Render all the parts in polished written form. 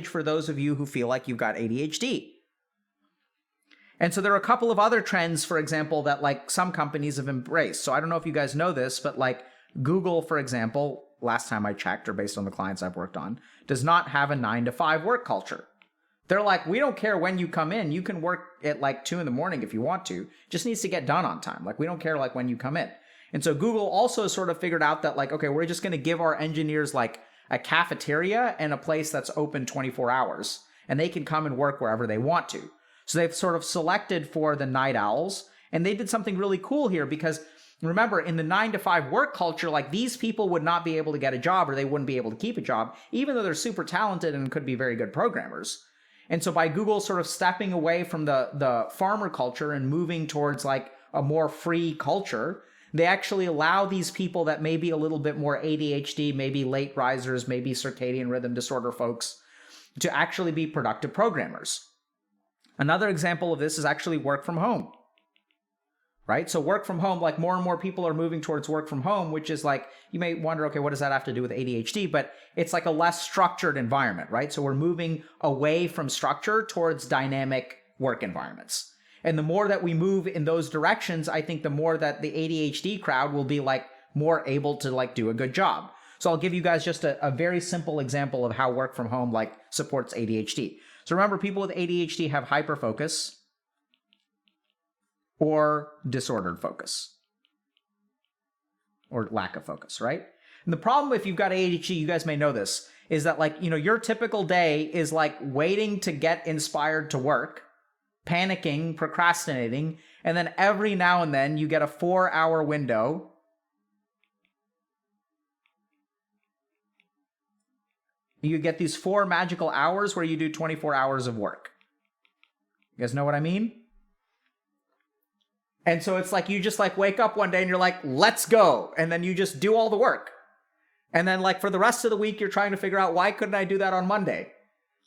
for those of you who feel like you've got ADHD. And so there are a couple of other trends, for example, that like some companies have embraced. So I don't know if you guys know this, but like Google, for example, last time I checked, or based on the clients I've worked on, does not have a 9-to-5 work culture. They're like, we don't care when you come in. You can work at like 2 a.m. if you want to. It just needs to get done on time. Like, we don't care like when you come in. And so Google also sort of figured out that like, okay, we're just going to give our engineers like a cafeteria and a place that's open 24 hours. And they can come and work wherever they want to. So they've sort of selected for the night owls. And they did something really cool here because remember, in the 9-to-5 work culture, like these people would not be able to get a job or they wouldn't be able to keep a job, even though they're super talented and could be very good programmers. And so by Google sort of stepping away from the farmer culture and moving towards like a more free culture, they actually allow these people that may be a little bit more ADHD, maybe late risers, maybe circadian rhythm disorder folks, to actually be productive programmers. Another example of this is actually work from home. Right? So work from home, like more and more people are moving towards work from home, which is like, you may wonder, okay, what does that have to do with ADHD? But it's like a less structured environment, right? So we're moving away from structure towards dynamic work environments. And the more that we move in those directions, I think the more that the ADHD crowd will be like more able to like do a good job. So I'll give you guys just a very simple example of how work from home like supports ADHD. So remember, people with ADHD have hyperfocus or disordered focus, or lack of focus, right? And the problem if you've got ADHD, you guys may know this, is that like, you know, your typical day is like waiting to get inspired to work, panicking, procrastinating, and then every now and then you get a 4-hour window you get these 4 magical hours where you do 24 hours of work. You guys know what I mean? And so it's like you just like wake up one day and you're like, let's go. And then you just do all the work. And then like for the rest of the week, you're trying to figure out, why couldn't I do that on Monday?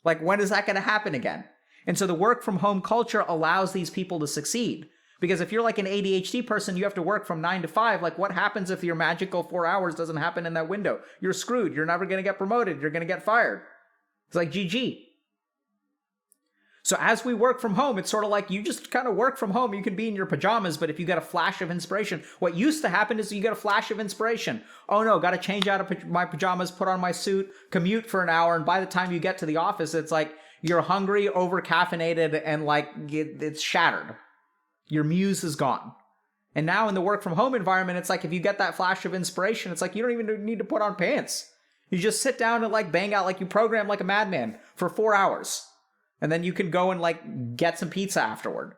Like, when is that going to happen again? And so the work from home culture allows these people to succeed. Because if you're like an ADHD person, you have to work from 9 to 5. Like, what happens if your magical 4 hours doesn't happen in that window? You're screwed. You're never going to get promoted. You're going to get fired. It's like GG. So as we work from home, it's sort of like you just kind of work from home. You can be in your pajamas, but if you get a flash of inspiration, what used to happen is you get a flash of inspiration. Oh no, got to change out of my pajamas, put on my suit, commute for an hour, and by the time you get to the office, it's like you're hungry, over-caffeinated, and like it's shattered. Your muse is gone. And now in the work from home environment, it's like if you get that flash of inspiration, it's like you don't even need to put on pants. You just sit down and like bang out, like you program like a madman for 4 hours. And then you can go and like get some pizza afterward.